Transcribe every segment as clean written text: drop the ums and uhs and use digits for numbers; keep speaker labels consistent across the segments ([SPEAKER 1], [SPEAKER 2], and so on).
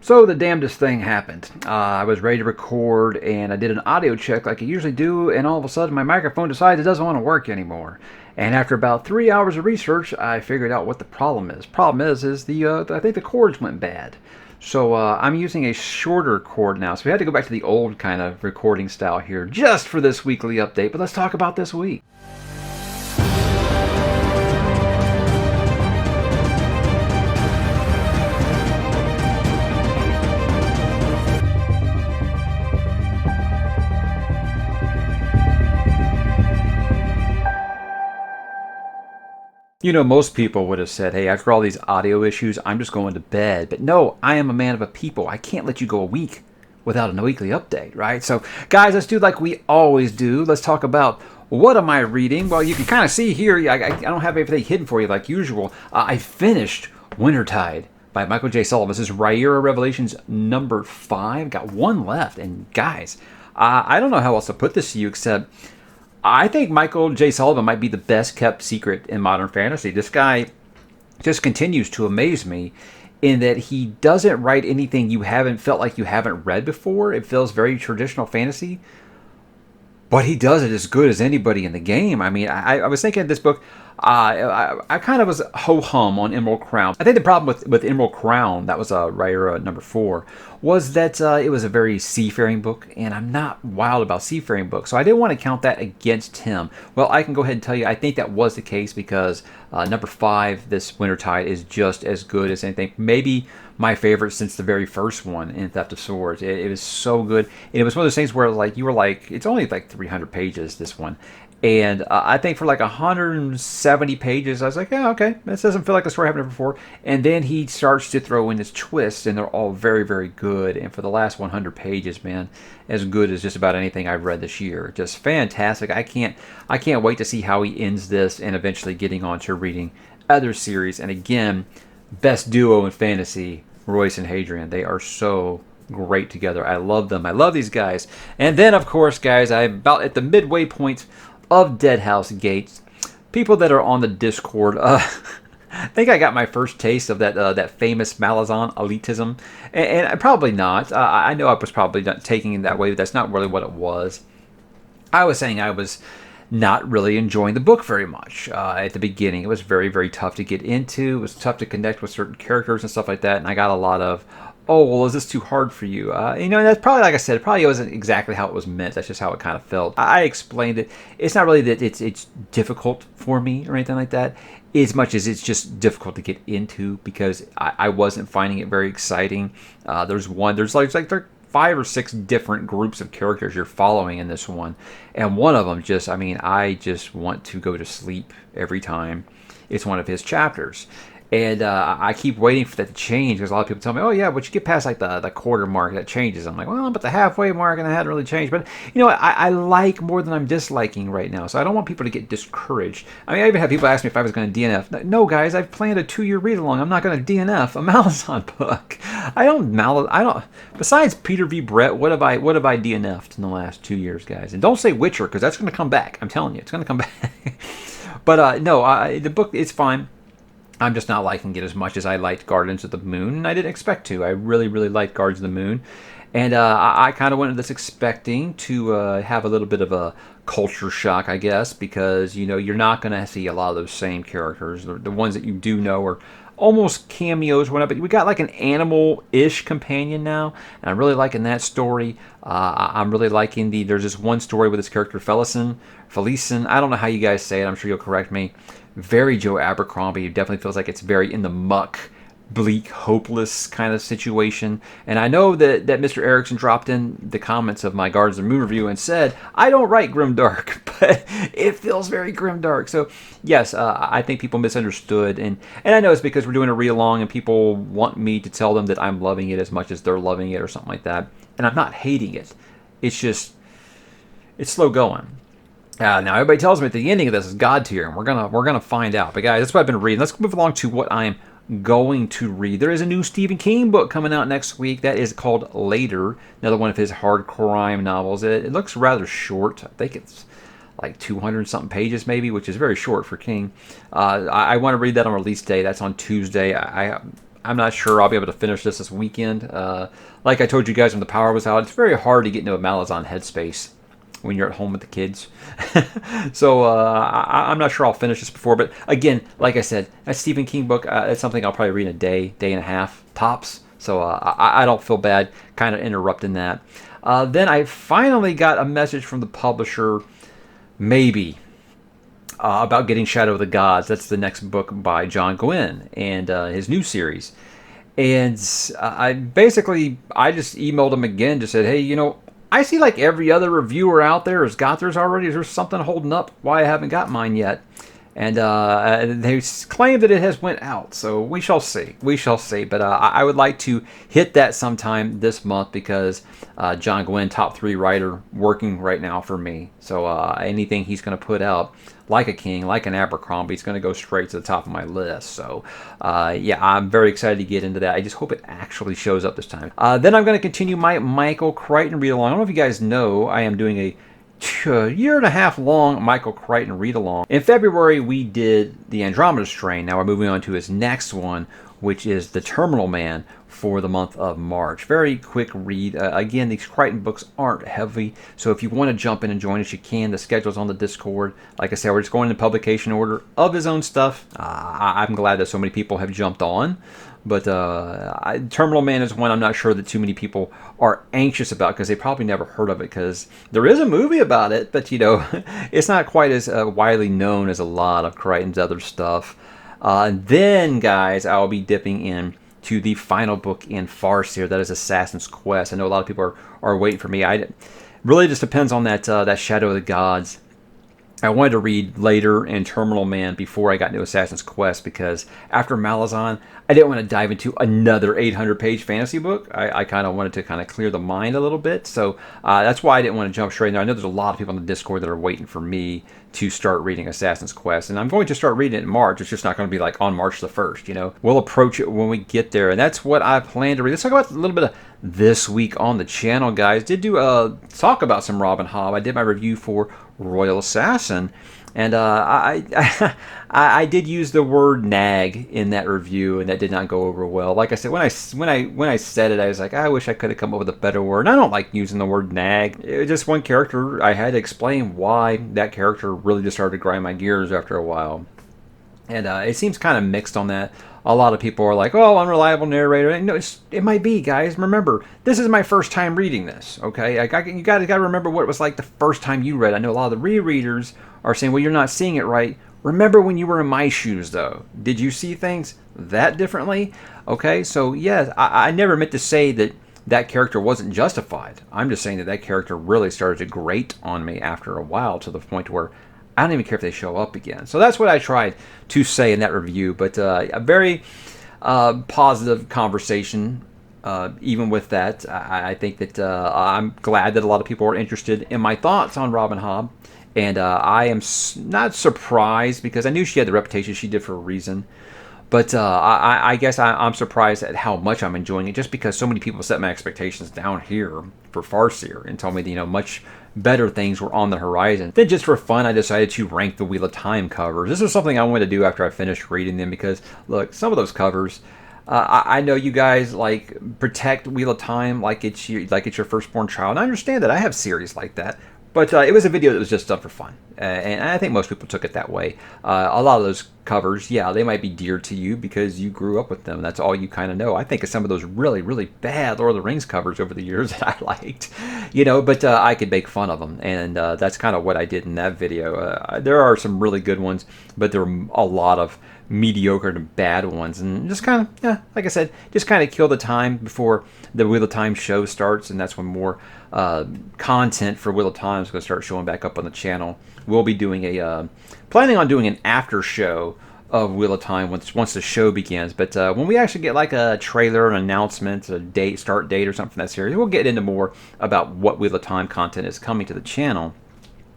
[SPEAKER 1] So the damnedest thing happened. I was ready to record and I did an audio check like I usually do, and all of a sudden my microphone decides it doesn't want to work anymore. And after about 3 hours of research, I figured out what the problem is. Problem is I think the cords went bad. So I'm using a shorter cord now. So we had to go back to the old kind of recording style here just for this weekly update. But let's talk about this week. You know, most people would have said, hey, after all these audio issues, I'm just going to bed. But no, I am a man of a people. I can't let you go a week without a weekly update, right? So, guys, let's do like we always do. Let's talk about what am I reading? Well, you can kind of see here, I don't have everything hidden for you like usual. I finished Wintertide by Michael J. Sullivan. This is Rhaenyra Revelations number 5. Got one left. And, guys, I don't know how else to put this to you except I think Michael J. Sullivan might be the best kept secret in modern fantasy. This guy just continues to amaze me in that he doesn't write anything you haven't felt like you haven't read before. It feels very traditional fantasy, but he does it as good as anybody in the game. I mean, I was thinking of this book. I kind of was ho-hum on Emerald Crown. I think the problem with Emerald Crown, that was Rhaenyra number 4, was that it was a very seafaring book, and I'm not wild about seafaring books, so I didn't want to count that against him. Well, I can go ahead and tell you, I think that was the case because number 5, this Wintertide, is just as good as anything. Maybe my favorite since the very first one in Theft of Swords. It was so good, and it was one of those things where like you were like, it's only like 300 pages, this one. And I think for like 170 pages, I was like, yeah, okay, this doesn't feel like a story I've never before. And then he starts to throw in his twists, and they're all very, very good. And for the last 100 pages, man, as good as just about anything I've read this year. Just fantastic. I can't wait to see how he ends this and eventually getting on to reading other series. And again, best duo in fantasy, Royce and Hadrian. They are so great together. I love them. I love these guys. And then, of course, guys, I'm about at the midway point of Deadhouse Gates. People that are on the Discord, I think I got my first taste of that famous Malazan elitism, and probably not. I know I was probably not taking it that way, but that's not really what it was. I was saying I was not really enjoying the book very much at the beginning. It was very, very tough to get into. It was tough to connect with certain characters and stuff like that, and I got a lot of, oh, well, is this too hard for you? And that's probably, like I said, it probably wasn't exactly how it was meant. That's just how it kind of felt. I explained it. It's not really that it's difficult for me or anything like that, as much as it's just difficult to get into because I wasn't finding it very exciting. There's like 5 or 6 different groups of characters you're following in this one. And one of them I just want to go to sleep every time it's one of his chapters. And I keep waiting for that to change because a lot of people tell me, oh, yeah, but you get past like the quarter mark, that changes. I'm like, well, but the halfway mark and it hadn't really changed. But, I like more than I'm disliking right now. So I don't want people to get discouraged. I mean, I even had people ask me if I was going to DNF. No, guys, I've planned a 2-year read-along. I'm not going to DNF a Malazan book. I don't. Besides Peter V. Brett, what have I DNF'd in the last 2 years, guys? And don't say Witcher because that's going to come back. I'm telling you, it's going to come back. But no, the book, it's fine. I'm just not liking it as much as I liked Guardians of the Moon, and I didn't expect to. I really, really liked Guardians of the Moon, and I kind of went into this expecting to have a little bit of a culture shock, I guess, because, you're not going to see a lot of those same characters. The ones that you do know are almost cameos, but we got like an animal-ish companion now, and I'm really liking that story. I'm really liking there's this one story with this character, Felicin. I don't know how you guys say it. I'm sure you'll correct me. Very Joe Abercrombie. It definitely feels like it's very in the muck, bleak, hopeless kind of situation. And I know that Mr. Erickson dropped in the comments of my Guardians of the Moon review and said, I don't write grimdark, but it feels very grimdark. So, yes, I think people misunderstood. And I know it's because we're doing a read-along and people want me to tell them that I'm loving it as much as they're loving it or something like that. And I'm not hating it. It's just, it's slow going. Now everybody tells me at the ending of this is God tier, and we're gonna find out. But guys, that's what I've been reading. Let's move along to what I'm going to read. There is a new Stephen King book coming out next week. That is called Later, another one of his hard crime novels. It looks rather short. I think it's like 200 something pages maybe, which is very short for King. I want to read that on release day. That's on Tuesday. I'm not sure I'll be able to finish this weekend. Like I told you guys when the power was out, it's very hard to get into a Malazan headspace when you're at home with the kids. So I'm not sure I'll finish this before. But again, like I said, that Stephen King book, it's something I'll probably read in a day and a half, tops. So I don't feel bad kind of interrupting that. Then I finally got a message from the publisher, maybe, about getting Shadow of the Gods. That's the next book by John Gwynne and his new series. And I just emailed him again, just said, hey, you know, I see like every other reviewer out there has got theirs already. Is there something holding up why I haven't got mine yet? And they claim that it has went out, so we shall see. We shall see. But I would like to hit that sometime this month because John Gwynne, top 3 writer, working right now for me. So anything he's going to put out, like a King, like an Abercrombie, it's going to go straight to the top of my list. So yeah, I'm very excited to get into that. I just hope it actually shows up this time. Then I'm going to continue my Michael Crichton read along. I don't know if you guys know, I am doing a year and a half long Michael Crichton read along. In February we did the Andromeda Strain. Now we're moving on to his next one, which is The Terminal Man, for the month of March. Very quick read. Again, these Crichton books aren't heavy, so if you want to jump in and join us, you can. The schedule's on the Discord. Like I said, we're just going in publication order of his own stuff. I'm glad that so many people have jumped on. But Terminal Man is one I'm not sure that too many people are anxious about because they probably never heard of it, because there is a movie about it, but you know, it's not quite as widely known as a lot of Crichton's other stuff. Then, guys, I'll be dipping in to the final book in Farseer. That is Assassin's Quest. I know a lot of people are waiting for me. Really just depends on that Shadow of the Gods. I wanted to read later in Terminal Man before I got into Assassin's Quest, because after Malazan, I didn't want to dive into another 800-page fantasy book. I kind of wanted to kind of clear the mind a little bit. So that's why I didn't want to jump straight in there. I know there's a lot of people on the Discord that are waiting for me to start reading Assassin's Quest, and I'm going to start reading it in March. It's just not going to be like on March the 1st, you know. We'll approach it when we get there, and that's what I plan to read. Let's talk about a little bit of this week on the channel, guys. Did do talk about some Robin Hobb. I did my review for Royal Assassin, and I did use the word nag in that review, and that did not go over well. Like I said, when I said it, I was like, I wish I could have come up with a better word. And I don't like using the word nag. It was just one character. I had to explain why that character really just started to grind my gears after a while. And it seems kind of mixed on that. A lot of people are like, oh, unreliable narrator. And no, it might be, guys. Remember, this is my first time reading this, okay? You got to remember what it was like the first time you read. I know a lot of the rereaders are saying, well, you're not seeing it right. Remember when you were in my shoes, though. Did you see things that differently? Okay, so, yeah, I never meant to say that character wasn't justified. I'm just saying that character really started to grate on me after a while, to the point where I don't even care if they show up again. So that's what I tried to say in that review. But a very positive conversation, even with that. I think that I'm glad that a lot of people are interested in my thoughts on Robin Hobb. And I am not surprised, because I knew she had the reputation she did for a reason. But I guess I'm surprised at how much I'm enjoying it, just because so many people set my expectations down here for Farseer and told me that, you know, much better things were on the horizon. Then just for fun, I decided to rank the Wheel of Time covers. This is something I wanted to do after I finished reading them, because, look, some of those covers, I know you guys like protect Wheel of Time like it's your firstborn child. And I understand that. I have series like that. But it was a video that was just done for fun, and I think most people took it that way. A lot of those covers, yeah, they might be dear to you because you grew up with them. That's all you kind of know. I think of some of those really, really bad Lord of the Rings covers over the years that I liked, you know, but I could make fun of them, and that's kind of what I did in that video. There are some really good ones, but there are a lot of mediocre to bad ones, and just kind of, yeah, like I said, just kind of kill the time before the Wheel of Time show starts, and that's when more content for Wheel of Time is going to start showing back up on the channel. We'll be doing planning on doing an after show of Wheel of Time once the show begins. But when we actually get like a trailer, an announcement, a start date or something from that series, we'll get into more about what Wheel of Time content is coming to the channel.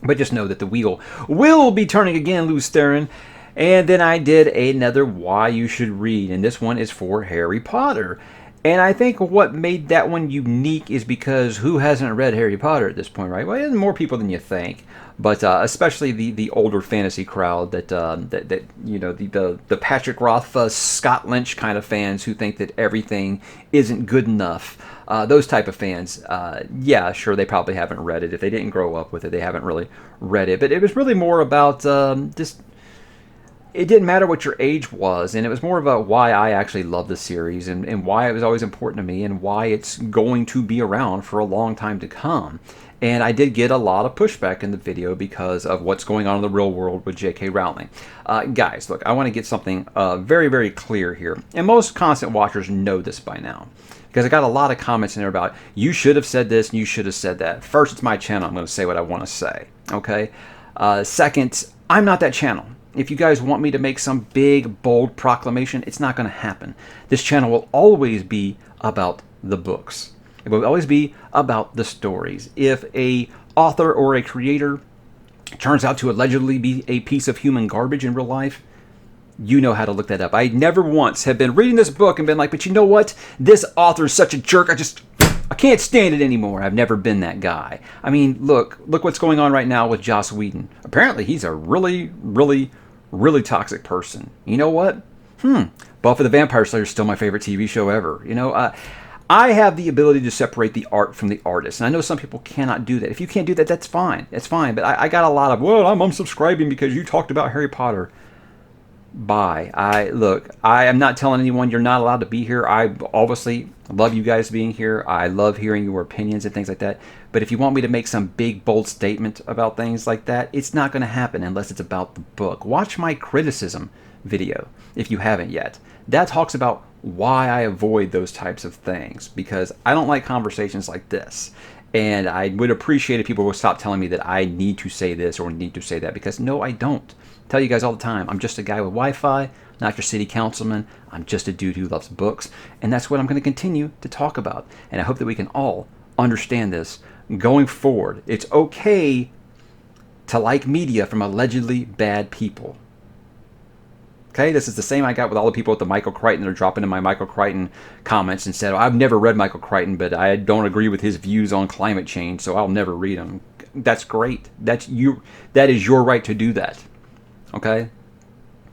[SPEAKER 1] But just know that the wheel will be turning again, Lou Theron. And then I did another Why You Should Read, and this one is for Harry Potter. And I think what made that one unique is because who hasn't read Harry Potter at this point, right? Well, there's more people than you think. But especially the older fantasy crowd that you know, the Patrick Rothfuss, Scott Lynch kind of fans who think that everything isn't good enough. Those type of fans, yeah, sure, they probably haven't read it. If they didn't grow up with it, they haven't really read it. But it was really more about just, it didn't matter what your age was, and it was more about why I actually love the series and why it was always important to me and why it's going to be around for a long time to come. And I did get a lot of pushback in the video because of what's going on in the real world with J.K. Rowling. Guys, look, I want to get something very, very clear here. And most constant watchers know this by now, because I got a lot of comments in there about, you should have said this and you should have said that. First, it's my channel. I'm going to say what I want to say. Okay? Second, I'm not that channel. If you guys want me to make some big, bold proclamation, it's not going to happen. This channel will always be about the books. It will always be about the stories. If a author or a creator turns out to allegedly be a piece of human garbage in real life, you know how to look that up. I never once have been reading this book and been like, but you know what? This author is such a jerk. I can't stand it anymore. I've never been that guy. I mean, look what's going on right now with Joss Whedon. Apparently, he's a really, really, really toxic person. You know what? Buffy the Vampire Slayer is still my favorite TV show ever. You know, I have the ability to separate the art from the artist. And I know some people cannot do that. If you can't do that, that's fine. That's fine. But I got a lot of, well, I'm unsubscribing because you talked about Harry Potter. Bye. I am not telling anyone you're not allowed to be here. I obviously love you guys being here. I love hearing your opinions and things like that. But if you want me to make some big, bold statement about things like that, it's not going to happen unless it's about the book. Watch my criticism video if you haven't yet. That talks about why I avoid those types of things, because I don't like conversations like this. And I would appreciate if people would stop telling me that I need to say this or need to say that, because no, I don't. I tell you guys all the time, I'm just a guy with Wi-Fi, not your city councilman. I'm just a dude who loves books, and that's what I'm going to continue to talk about. And I hope that we can all understand this going forward. It's okay to like media from allegedly bad people. Okay, this is the same I got with all the people at the Michael Crichton that are dropping in my Michael Crichton comments and said, oh, I've never read Michael Crichton, but I don't agree with his views on climate change, so I'll never read them. That's great. That is your right to do that. Okay?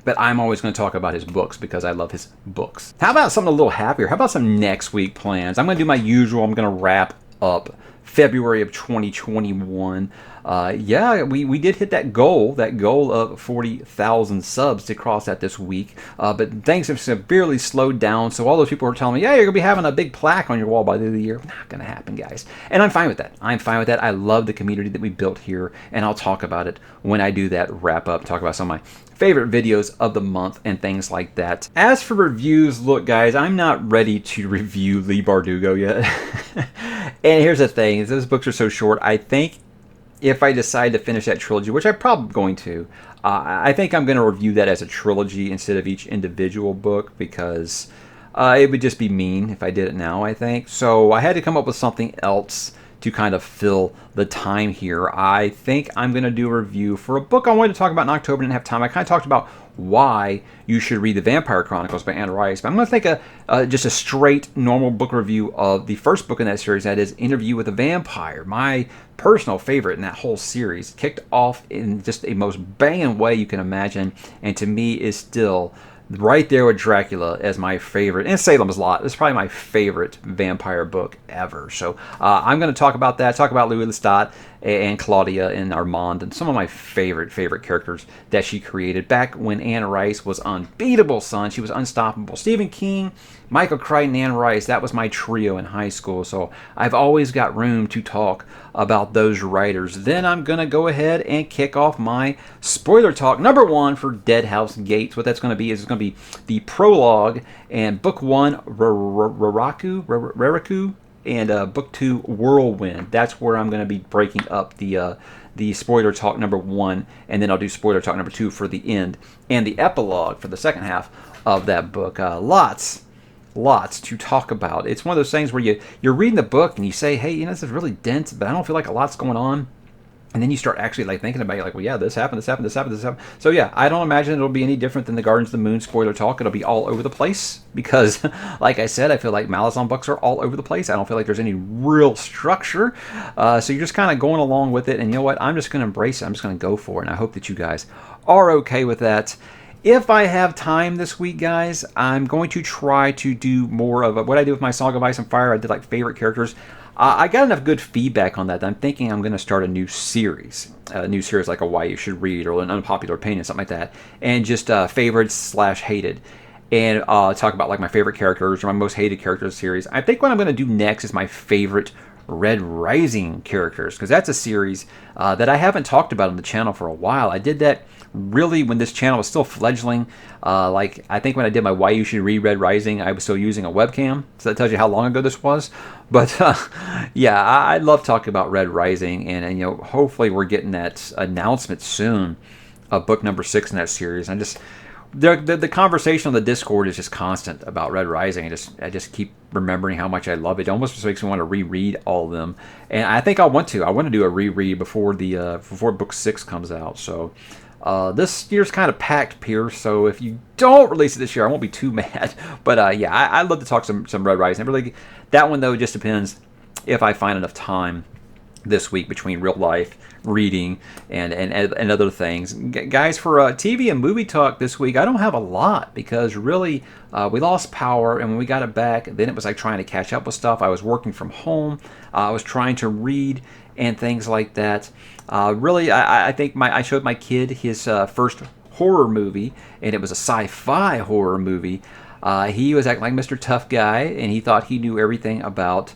[SPEAKER 1] But I'm always going to talk about his books because I love his books. How about something a little happier? How about some next week plans? I'm going to do my usual. I'm going to wrap up February of 2021. Yeah, we did hit that goal of 40,000 subs to cross that this week. But things have severely slowed down. So all those people who are telling me, yeah, you're going to be having a big plaque on your wall by the end of the year. Not going to happen, guys. And I'm fine with that. I love the community that we built here. And I'll talk about it when I do that wrap up, talk about some of my favorite videos of the month and things like that. As for reviews, look, guys, I'm not ready to review Lee Bardugo yet. And here's the thing, those books are so short, I think if I decide to finish that trilogy, which I'm probably going to, I think I'm going to review that as a trilogy instead of each individual book, because it would just be mean if I did it now, I think. So I had to come up with something else to kind of fill the time here. I think I'm going to do a review for a book I wanted to talk about in October, didn't have time. I kind of talked about why you should read The Vampire Chronicles by Anne Rice, but I'm going to take just a straight, normal book review of the first book in that series, that is Interview with a Vampire, my personal favorite in that whole series. Kicked off in just a most banging way you can imagine, and to me is still right there with Dracula as my favorite, and Salem's Lot. It's probably my favorite vampire book ever. So I'm going to talk about that, talk about Louis Lestat and Claudia and Armand and some of my favorite characters that she created back when Anne Rice was unbeatable, son. She was unstoppable. Stephen King, Michael Crichton, Anne Rice, that was my trio in high school. So I've always got room to talk about those writers. Then I'm going to go ahead and kick off my spoiler talk. Number one for Dead House Gates. What that's going to be is it's going to be the prologue and book one, Raraku, and book two, Whirlwind. That's where I'm going to be breaking up the spoiler talk number one, and then I'll do spoiler talk number two for the end and the epilogue for the second half of that book. Lots to talk about. It's one of those things where you're reading the book and you say, hey, this is really dense, but I don't feel like a lot's going on. And then you start actually like thinking about it, like, well, yeah, this happened, this happened, this happened, this happened. So yeah, I don't imagine it'll be any different than the Guardians of the Moon spoiler talk. It'll be all over the place because, like I said, I feel like Malazan books are all over the place. I don't feel like there's any real structure. So you're just kind of going along with it. And you know what? I'm just going to embrace it. I'm just going to go for it. And I hope that you guys are okay with that. If I have time this week, guys, I'm going to try to do more of what I did with my Song of Ice and Fire. I did like favorite characters. I got enough good feedback on that I'm thinking I'm going to start a new series like a Why You Should Read or an Unpopular Opinion, something like that, and just favorites / hated, and talk about like my favorite characters or my most hated characters series. I think what I'm going to do next is my favorite Red Rising characters, because that's a series that I haven't talked about on the channel for a while. I did that really when this channel was still fledgling. Like I think when I did my Why You Should Read Red Rising, I was still using a webcam, so that tells you how long ago this was. But yeah, I love talking about Red Rising, and you know, hopefully we're getting that announcement soon of book number 6 in that series. And just the conversation on the Discord is just constant about Red Rising. I just keep remembering how much I love it. It almost makes me want to reread all of them, and I think I want to do a reread before book 6 comes out. So this year's kind of packed, Pierce, so if you don't release it this year, I won't be too mad. But yeah, I'd love to talk some Red Rising. Really, that one though just depends if I find enough time this week between real life reading and other things. Guys, for TV and movie talk this week, I don't have a lot because really we lost power, and when we got it back, then it was like trying to catch up with stuff. I was working from home. I was trying to read and things like that. Really, I think I showed my kid his first horror movie, and it was a sci-fi horror movie. He was acting like Mr. Tough Guy, and he thought he knew everything about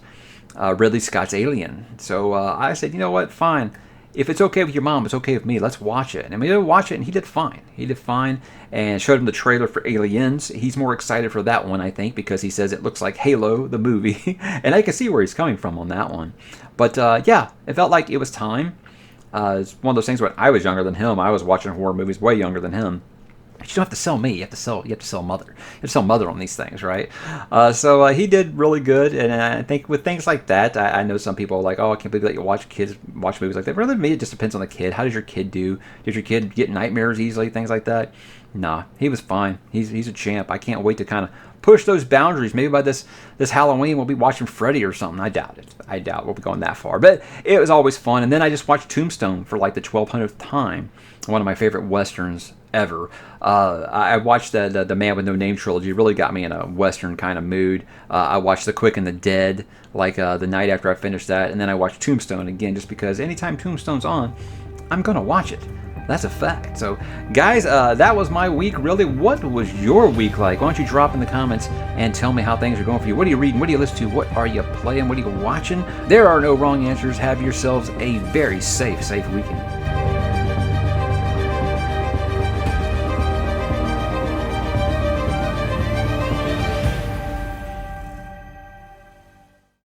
[SPEAKER 1] Ridley Scott's Alien. So I said, you know what, fine. If it's okay with your mom, it's okay with me. Let's watch it. And we did watch it, and he did fine. He did fine, and showed him the trailer for Aliens. He's more excited for that one, I think, because he says it looks like Halo, the movie. And I can see where he's coming from on that one. But yeah, it felt like it was time. It's one of those things where I was younger than him. I was watching horror movies way younger than him. But you don't have to sell me. You have to sell Mother. You have to sell Mother on these things, right? So he did really good, and I think with things like that, I know some people are like, oh, I can't believe that you kids watch movies like that. Really, to me, it just depends on the kid. How does your kid do? Does your kid get nightmares easily? Things like that? Nah, he was fine. He's a champ. I can't wait to kind of push those boundaries. Maybe by this Halloween we'll be watching Freddy or something. I doubt it. I doubt we'll be going that far. But it was always fun. And then I just watched Tombstone for like the 1200th time. One of my favorite westerns ever. I watched the Man with No Name trilogy. It really got me in a western kind of mood. I watched The Quick and the Dead like the night after I finished that, and then I watched Tombstone again just because anytime Tombstone's on, I'm gonna watch it. That's a fact. So, guys, that was my week, really. What was your week like? Why don't you drop in the comments and tell me how things are going for you? What are you reading? What do you listen to? What are you playing? What are you watching? There are no wrong answers. Have yourselves a very safe weekend.